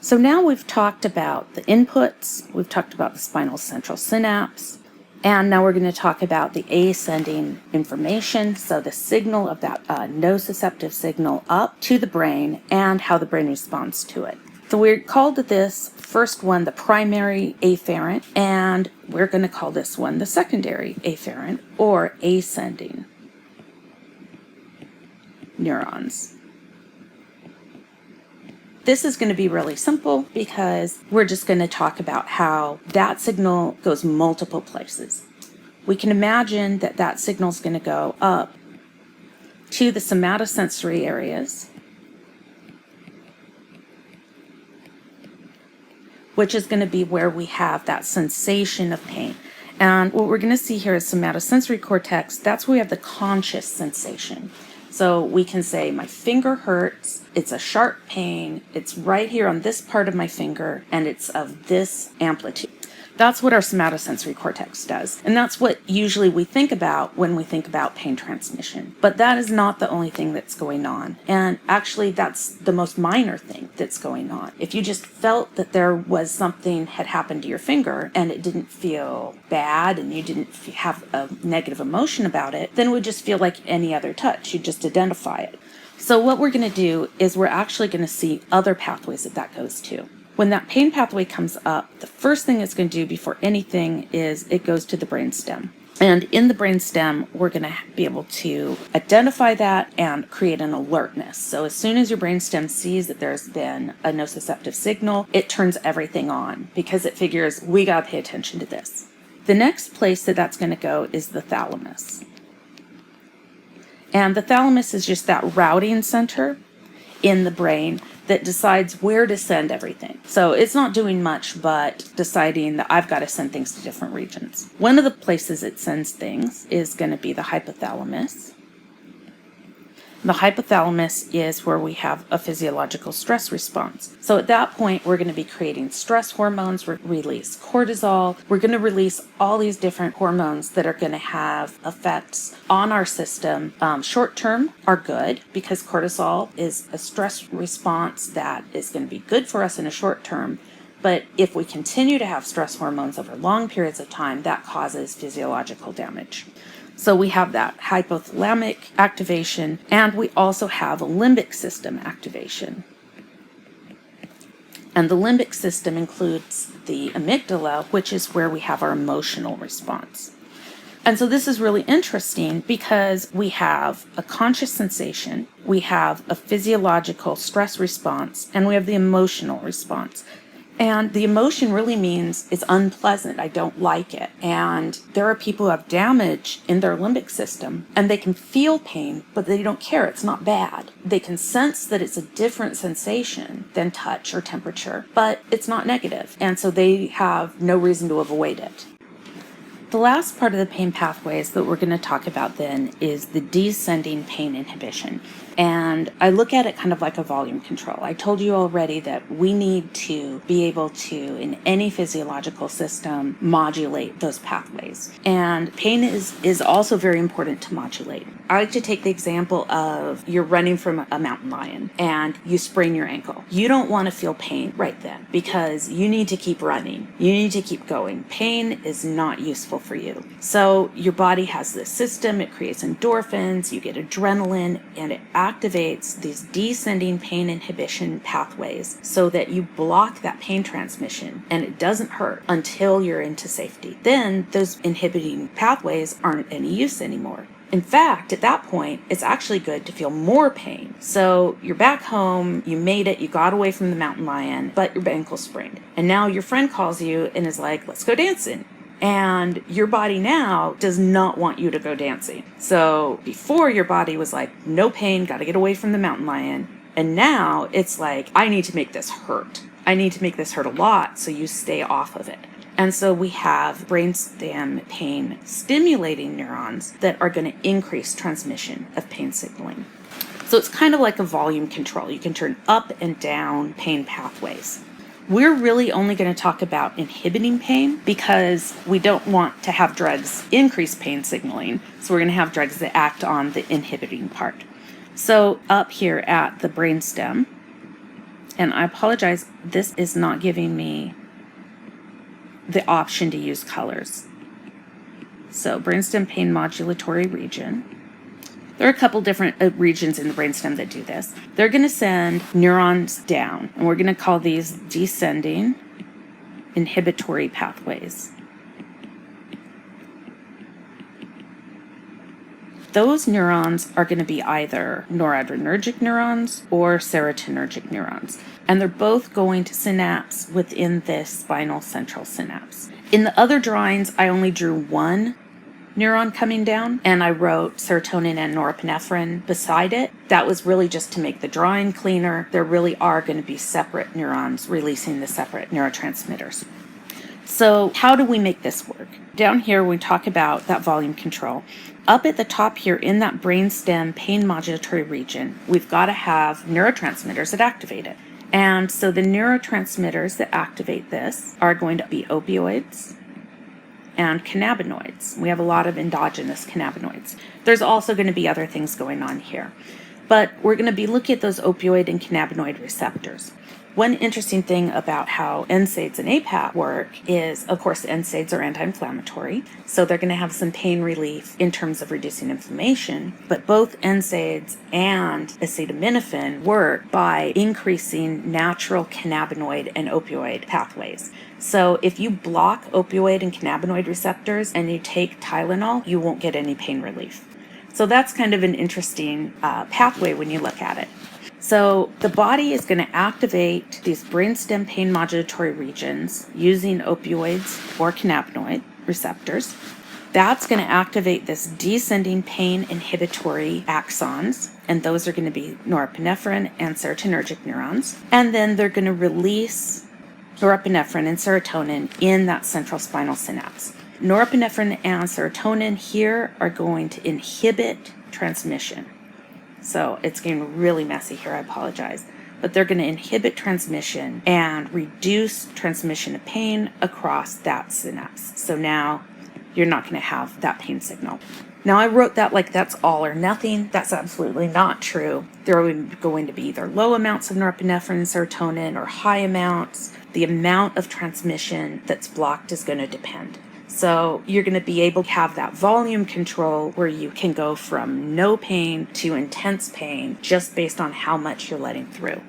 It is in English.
So now we've talked about the inputs, we've talked about the spinal central synapse, and now we're going to talk about the ascending information, so the signal of that nociceptive signal up to the brain and how the brain responds to it. So we called this first one the primary afferent, and we're going to call this one the secondary afferent or ascending neurons. This is going to be really simple because we're just going to talk about how that signal goes multiple places. We can imagine that that signal is going to go up to the somatosensory areas, which is going to be where we have that sensation of pain. And what we're going to see here is somatosensory cortex. That's where we have the conscious sensation. So we can say my finger hurts, it's a sharp pain, it's right here on this part of my finger, and it's of this amplitude. That's what our somatosensory cortex does. And that's what usually we think about when we think about pain transmission. But that is not the only thing that's going on. And actually, that's the most minor thing that's going on. If you just felt that there was something had happened to your finger and it didn't feel bad and you didn't have a negative emotion about it, then it would just feel like any other touch. You just identify it. So what we're going to do is we're actually going to see other pathways that goes to. When that pain pathway comes up, the first thing it's going to do before anything is it goes to the brainstem. And in the brainstem, we're going to be able to identify that and create an alertness. So as soon as your brainstem sees that there's been a nociceptive signal, it turns everything on because it figures we got to pay attention to this. The next place that that's going to go is the thalamus. And the thalamus is just that routing center in the brain that decides where to send everything. So it's not doing much but deciding that I've got to send things to different regions. One of the places it sends things is going to be the hypothalamus. The hypothalamus is where we have a physiological stress response. So at that point, we're going to be creating stress hormones, release cortisol. We're going to release all these different hormones that are going to have effects on our system. Short term are good because cortisol is a stress response that is going to be good for us in a short term. But if we continue to have stress hormones over long periods of time, that causes physiological damage. So we have that hypothalamic activation, and we also have a limbic system activation. And the limbic system includes the amygdala, which is where we have our emotional response. And so this is really interesting because we have a conscious sensation, we have a physiological stress response, and we have the emotional response. And the emotion really means it's unpleasant. I don't like it. And there are people who have damage in their limbic system and they can feel pain, but they don't care. It's not bad. They can sense that it's a different sensation than touch or temperature, but it's not negative. And so they have no reason to avoid it. The last part of the pain pathways that we're going to talk about then is the descending pain inhibition. And I look at it kind of like a volume control. I told you already that we need to be able to, in any physiological system, modulate those pathways. And pain is also very important to modulate. I like to take the example of you're running from a mountain lion and you sprain your ankle. You don't want to feel pain right then because you need to keep running. You need to keep going. Pain is not useful for you. So your body has this system, it creates endorphins, you get adrenaline, and it activates these descending pain inhibition pathways so that you block that pain transmission and it doesn't hurt until you're into safety. Then those inhibiting pathways aren't any use anymore. In fact, at that point, it's actually good to feel more pain. So you're back home, you made it, you got away from the mountain lion, but your ankle's sprained. And now your friend calls you and is like, let's go dancing. And your body now does not want you to go dancing. So before your body was like, no pain, got to get away from the mountain lion. And now it's like, I need to make this hurt. I need to make this hurt a lot so you stay off of it. And so we have brainstem pain stimulating neurons that are going to increase transmission of pain signaling. So it's kind of like a volume control. You can turn up and down pain pathways. We're really only going to talk about inhibiting pain because we don't want to have drugs increase pain signaling. So we're going to have drugs that act on the inhibiting part. So up here at the brainstem, And I apologize, this is not giving me the option to use colors. So brainstem pain modulatory region. There are a couple different regions in the brainstem that do this. They're going to send neurons down, and we're going to call these descending inhibitory pathways. Those neurons are going to be either noradrenergic neurons or serotonergic neurons, and they're both going to synapse within this spinal central synapse. In the other drawings, I only drew one neuron coming down, and I wrote serotonin and norepinephrine beside it. That was really just to make the drawing cleaner. There really are going to be separate neurons releasing the separate neurotransmitters. So how do we make this work? Down here, we talk about that volume control. Up at the top here in that brainstem pain modulatory region, we've got to have neurotransmitters that activate it. And so the neurotransmitters that activate this are going to be opioids and cannabinoids. We have a lot of endogenous cannabinoids. There's also going to be other things going on here. But we're going to be looking at those opioid and cannabinoid receptors. One interesting thing about how NSAIDs and APAP work is, of course, NSAIDs are anti-inflammatory, so they're going to have some pain relief in terms of reducing inflammation, but both NSAIDs and acetaminophen work by increasing natural cannabinoid and opioid pathways. So if you block opioid and cannabinoid receptors and you take Tylenol, you won't get any pain relief. So that's kind of an interesting pathway when you look at it. So the body is going to activate these brainstem pain modulatory regions using opioids or cannabinoid receptors. That's going to activate this descending pain inhibitory axons, and those are going to be norepinephrine and serotonergic neurons. And then they're going to release norepinephrine and serotonin in that central spinal synapse. Norepinephrine and serotonin here are going to inhibit transmission. So it's getting really messy here, I apologize. But they're going to inhibit transmission and reduce transmission of pain across that synapse. So now you're not going to have that pain signal. Now I wrote that like that's all or nothing. That's absolutely not true. There are going to be either low amounts of norepinephrine and serotonin or high amounts. The amount of transmission that's blocked is going to depend. So you're going to be able to have that volume control where you can go from no pain to intense pain just based on how much you're letting through.